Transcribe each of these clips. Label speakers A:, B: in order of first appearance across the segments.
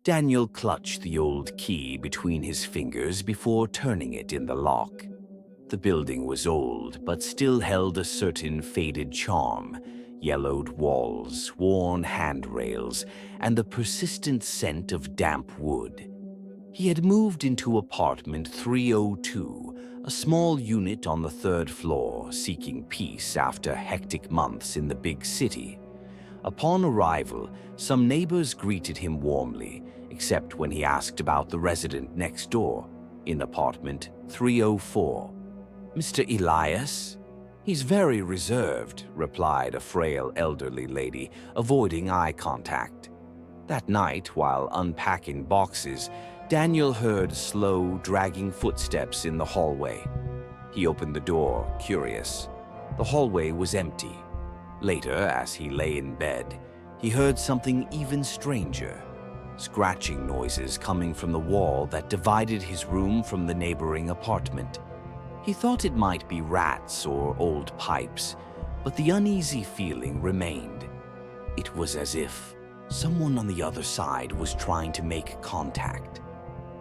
A: Daniel clutched the old key between his fingers before turning it in the lock. The building was old, but still held a certain faded charm: yellowed walls, worn handrails, and the persistent scent of damp wood. He had moved into apartment 302, a small unit on the third floor, seeking peace after hectic months in the big city. Upon arrival, some neighbors greeted him warmly, except when he asked about the resident next door, in apartment 304. "Mr. Elias?" "He's very reserved," replied a frail elderly lady, avoiding eye contact. That night, while unpacking boxes, Daniel heard slow, dragging footsteps in the hallway. He opened the door, curious. The hallway was empty. Later, as he lay in bed, he heard something even stranger: scratching noises coming from the wall that divided his room from the neighboring apartment. He thought it might be rats or old pipes, but the uneasy feeling remained. It was as if someone on the other side was trying to make contact.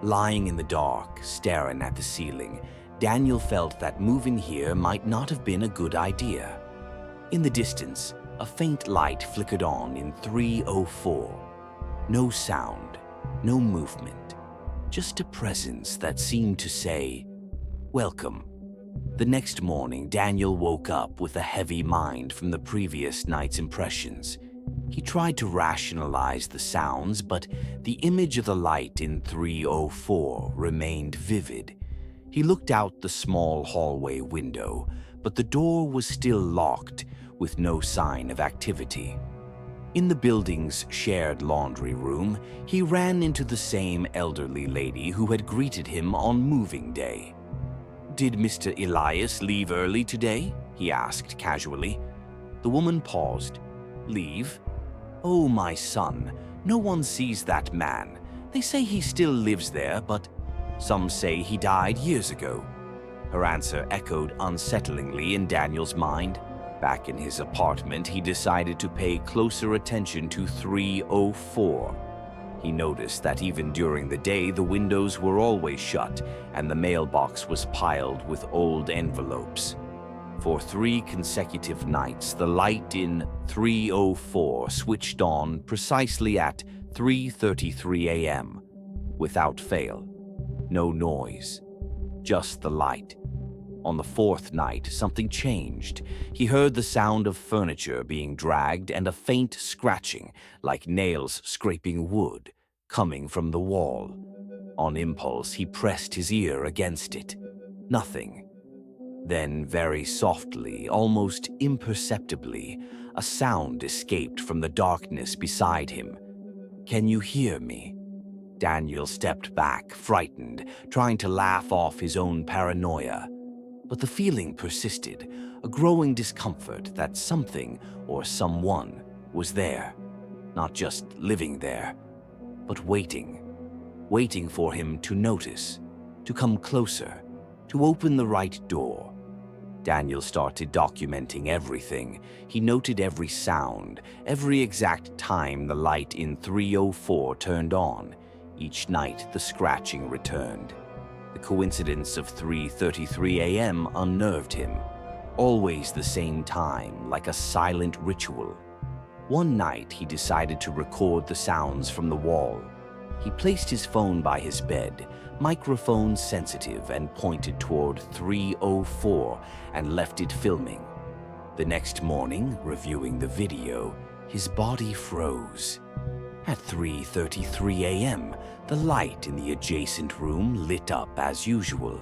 A: Lying in the dark, staring at the ceiling, Daniel felt that moving here might not have been a good idea. In the distance, a faint light flickered on in 304. No sound, no movement, just a presence that seemed to say, "Welcome." The next morning, Daniel woke up with a heavy mind from the previous night's impressions. He tried to rationalize the sounds, but the image of the light in 304 remained vivid. He looked out the small hallway window, but the door was still locked, with no sign of activity. In the building's shared laundry room, he ran into the same elderly lady who had greeted him on moving day. "Did Mr. Elias leave early today?" he asked casually. The woman paused. "Leave? Oh, my son, no one sees that man. They say he still lives there, but some say he died years ago." Her answer echoed unsettlingly in Daniel's mind. Back in his apartment, he decided to pay closer attention to 304. He noticed that even during the day, the windows were always shut and the mailbox was piled with old envelopes. For 3 consecutive nights, the light in 304 switched on precisely at 3:33 a.m. Without fail. No noise. Just the light. On the 4th night, something changed. He heard the sound of furniture being dragged and a faint scratching, like nails scraping wood, coming from the wall. On impulse, he pressed his ear against it. Nothing. Then, very softly, almost imperceptibly, a sound escaped from the darkness beside him. "Can you hear me?" Daniel stepped back, frightened, trying to laugh off his own paranoia. But the feeling persisted, a growing discomfort that something or someone was there. Not just living there, but waiting for him to notice, to come closer, to open the right door. Daniel started documenting everything. He noted every sound, every exact time the light in 304 turned on. Each night the scratching returned. The coincidence of 3:33 a.m. unnerved him. Always the same time, like a silent ritual. One night he decided to record the sounds from the wall. He placed his phone by his bed, microphone sensitive, and pointed toward 304 and left it filming. The next morning, reviewing the video, his body froze. At 3:33 a.m., the light in the adjacent room lit up as usual.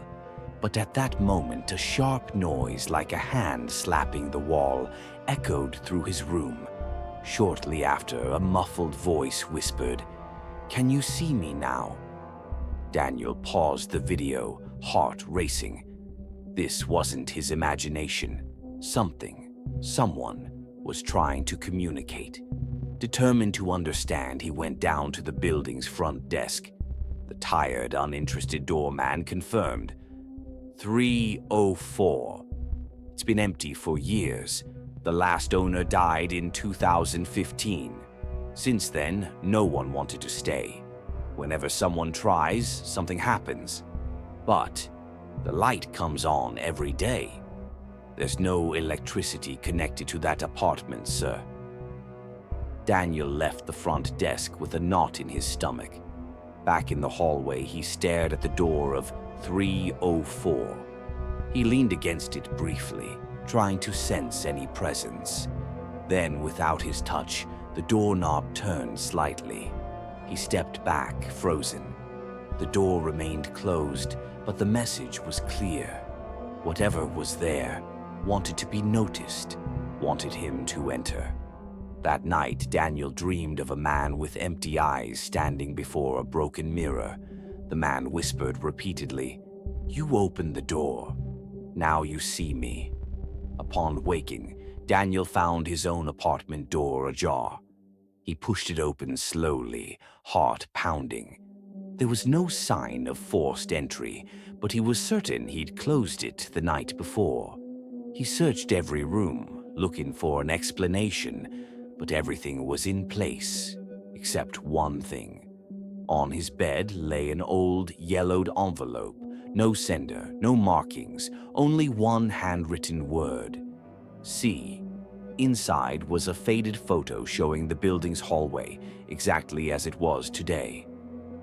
A: But at that moment, a sharp noise like a hand slapping the wall echoed through his room. Shortly after, a muffled voice whispered, "Can you see me now?" Daniel paused the video, heart racing. This wasn't his imagination. Someone was trying to communicate. Determined to understand, he went down to the building's front desk. The tired, uninterested doorman confirmed. 304. It's been empty for years. The last owner died in 2015. Since then, no one wanted to stay. Whenever someone tries, something happens. But the light comes on every day. There's no electricity connected to that apartment, sir." Daniel left the front desk with a knot in his stomach. Back in the hallway, he stared at the door of 304. He leaned against it briefly, trying to sense any presence. Then, without his touch, the doorknob turned slightly. He stepped back, frozen. The door remained closed, but the message was clear. Whatever was there wanted to be noticed, wanted him to enter. That night, Daniel dreamed of a man with empty eyes standing before a broken mirror. The man whispered repeatedly, "You opened the door. Now you see me." Upon waking, Daniel found his own apartment door ajar. He pushed it open slowly, heart pounding. There was no sign of forced entry, but he was certain he'd closed it the night before. He searched every room, looking for an explanation, but everything was in place, except one thing. On his bed lay an old, yellowed envelope. No sender, no markings, only one handwritten word. C. Inside was a faded photo showing the building's hallway, exactly as it was today.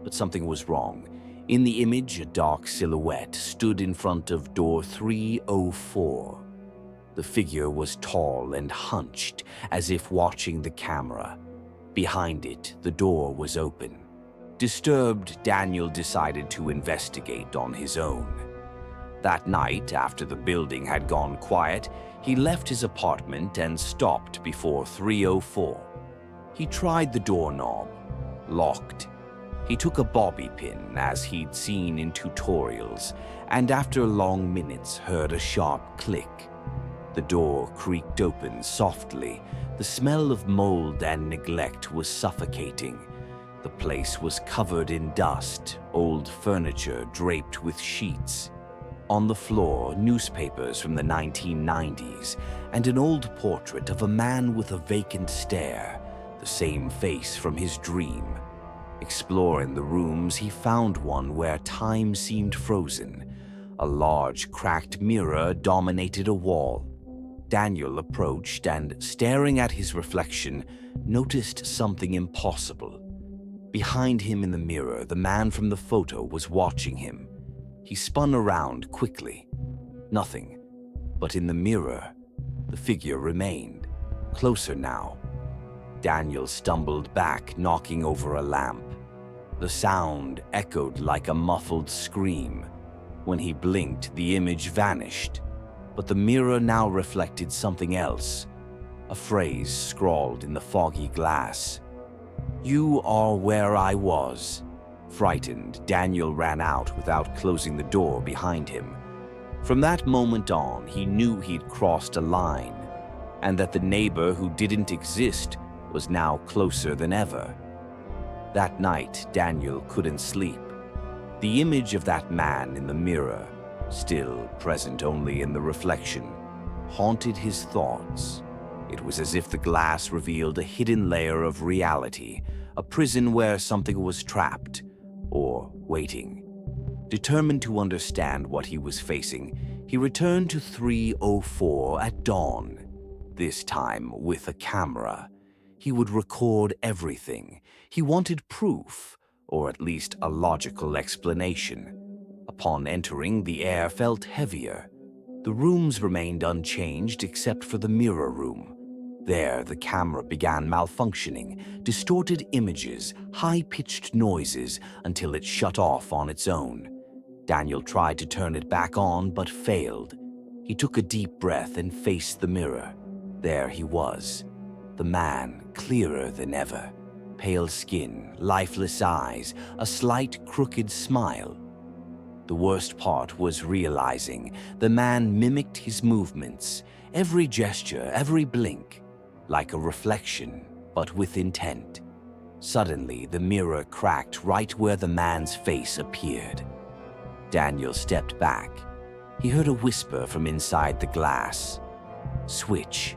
A: But something was wrong. In the image, a dark silhouette stood in front of door 304. The figure was tall and hunched, as if watching the camera. Behind it, the door was open. Disturbed, Daniel decided to investigate on his own. That night, after the building had gone quiet, he left his apartment and stopped before 304. He tried the doorknob. Locked. He took a bobby pin, as he'd seen in tutorials, and after long minutes heard a sharp click. The door creaked open softly. The smell of mold and neglect was suffocating. The place was covered in dust, old furniture draped with sheets. On the floor, newspapers from the 1990s, and an old portrait of a man with a vacant stare, the same face from his dream. Exploring the rooms, he found one where time seemed frozen. A large, cracked mirror dominated a wall. Daniel approached and, staring at his reflection, noticed something impossible. Behind him in the mirror, the man from the photo was watching him. He spun around quickly. Nothing. But in the mirror, the figure remained, closer now. Daniel stumbled back, knocking over a lamp. The sound echoed like a muffled scream. When he blinked, the image vanished. But the mirror now reflected something else. A phrase scrawled in the foggy glass. "You are where I was." Frightened, Daniel ran out without closing the door behind him. From that moment on, he knew he'd crossed a line, and that the neighbor who didn't exist was now closer than ever. That night, Daniel couldn't sleep. The image of that man in the mirror, still present only in the reflection, haunted his thoughts. It was as if the glass revealed a hidden layer of reality, a prison where something was trapped, or waiting. Determined to understand what he was facing, he returned to 304 at dawn, this time with a camera. He would record everything. He wanted proof, or at least a logical explanation. Upon entering, the air felt heavier. The rooms remained unchanged except for the mirror room. There, the camera began malfunctioning, distorted images, high-pitched noises, until it shut off on its own. Daniel tried to turn it back on, but failed. He took a deep breath and faced the mirror. There he was, the man, clearer than ever. Pale skin, lifeless eyes, a slight crooked smile. The worst part was realizing the man mimicked his movements, every gesture, every blink, like a reflection, but with intent. Suddenly, the mirror cracked right where the man's face appeared. Daniel stepped back. He heard a whisper from inside the glass. "Switch."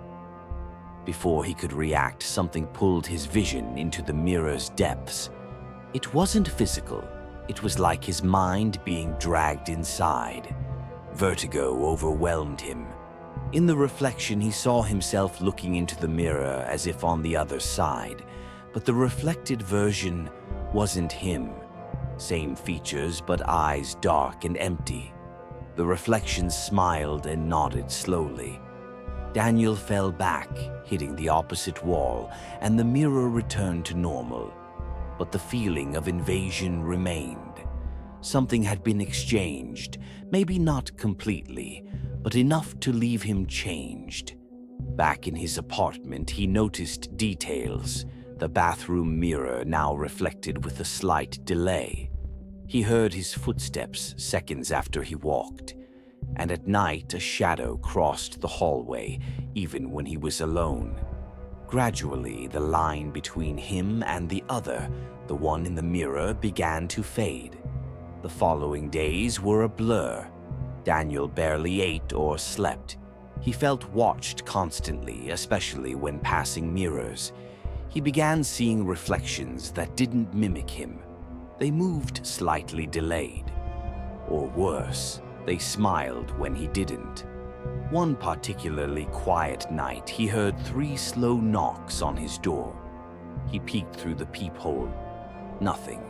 A: Before he could react, something pulled his vision into the mirror's depths. It wasn't physical. It was like his mind being dragged inside. Vertigo overwhelmed him. In the reflection, he saw himself looking into the mirror as if on the other side, but the reflected version wasn't him. Same features, but eyes dark and empty. The reflection smiled and nodded slowly. Daniel fell back, hitting the opposite wall, and the mirror returned to normal. But the feeling of invasion remained. Something had been exchanged, maybe not completely, but enough to leave him changed. Back in his apartment, he noticed details. The bathroom mirror now reflected with a slight delay. He heard his footsteps seconds after he walked, and at night a shadow crossed the hallway, even when he was alone. Gradually, the line between him and the other, the one in the mirror, began to fade. The following days were a blur. Daniel barely ate or slept. He felt watched constantly, especially when passing mirrors. He began seeing reflections that didn't mimic him. They moved slightly delayed. Or worse, they smiled when he didn't. One particularly quiet night, he heard 3 slow knocks on his door. He peeked through the peephole. Nothing.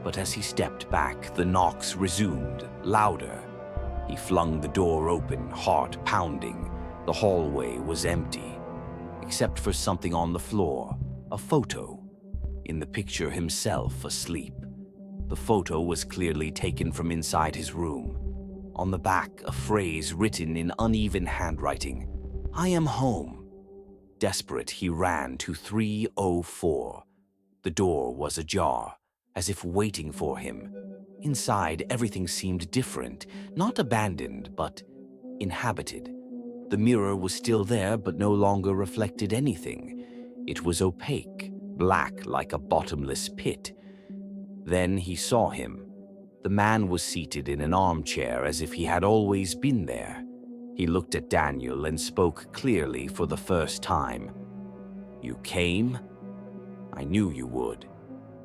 A: But as he stepped back, the knocks resumed, louder. He flung the door open, heart pounding. The hallway was empty, except for something on the floor, a photo. In the picture, himself asleep. The photo was clearly taken from inside his room. On the back, a phrase written in uneven handwriting, "I am home." Desperate, he ran to 304. The door was ajar, as if waiting for him. Inside, everything seemed different, not abandoned, but inhabited. The mirror was still there, but no longer reflected anything. It was opaque, black like a bottomless pit. Then he saw him. The man was seated in an armchair as if he had always been there. He looked at Daniel and spoke clearly for the first time. "You came? I knew you would."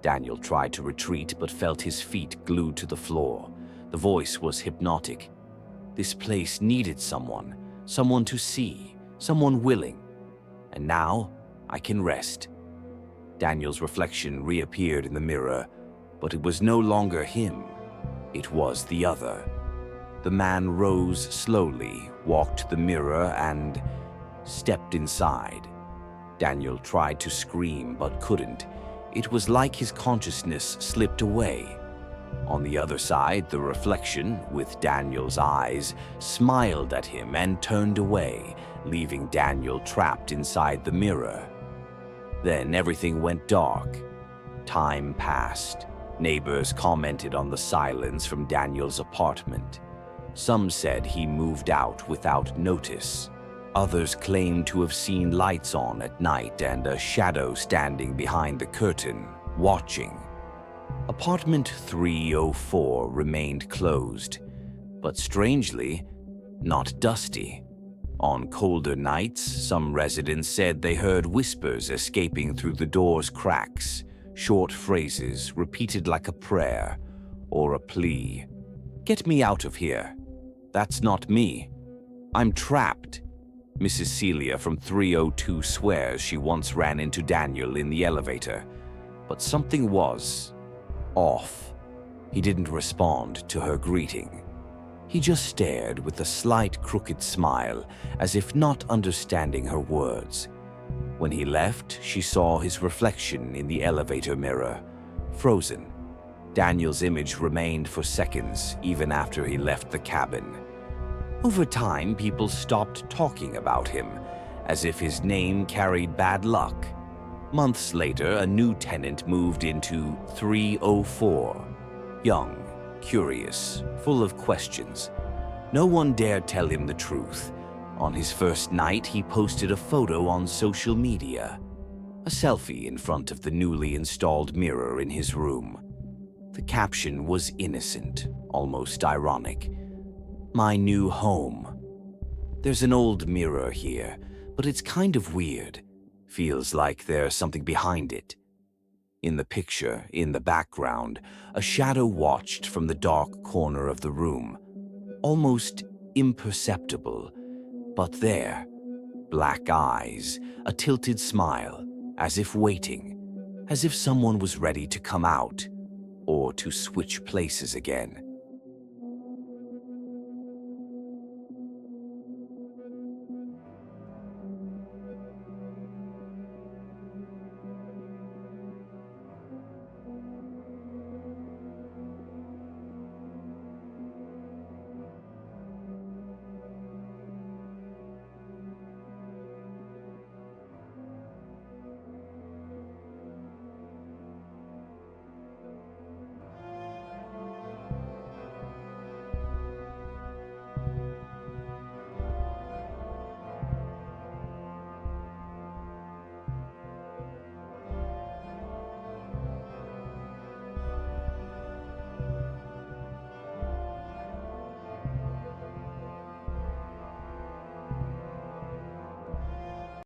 A: Daniel tried to retreat but felt his feet glued to the floor. The voice was hypnotic. This place needed someone to see, someone willing. And now I can rest. Daniel's reflection reappeared in the mirror, but it was no longer him. It was the other. The man rose slowly, walked to the mirror, and stepped inside. Daniel tried to scream but couldn't. It was like his consciousness slipped away. On the other side, the reflection, with Daniel's eyes, smiled at him and turned away, leaving Daniel trapped inside the mirror. Then everything went dark. Time passed. Neighbors commented on the silence from Daniel's apartment. Some said he moved out without notice. Others claimed to have seen lights on at night and a shadow standing behind the curtain, watching. Apartment 304 remained closed, but strangely, not dusty. On colder nights, some residents said they heard whispers escaping through the door's cracks, short phrases repeated like a prayer or a plea. "Get me out of here. That's not me. I'm trapped." Mrs. Celia from 302 swears she once ran into Daniel in the elevator, but something was off. He didn't respond to her greeting. He just stared with a slight crooked smile, as if not understanding her words. When he left, she saw his reflection in the elevator mirror, frozen. Daniel's image remained for seconds, even after he left the cabin. Over time, people stopped talking about him, as if his name carried bad luck. Months later, a new tenant moved into 304. Young, curious, full of questions. No one dared tell him the truth. On his first night, he posted a photo on social media. A selfie in front of the newly installed mirror in his room. The caption was innocent, almost ironic. "My new home. There's an old mirror here, but it's kind of weird. Feels like there's something behind it." In the picture, in the background, a shadow watched from the dark corner of the room, almost imperceptible, but there, black eyes, a tilted smile, as if waiting, as if someone was ready to come out or to switch places again.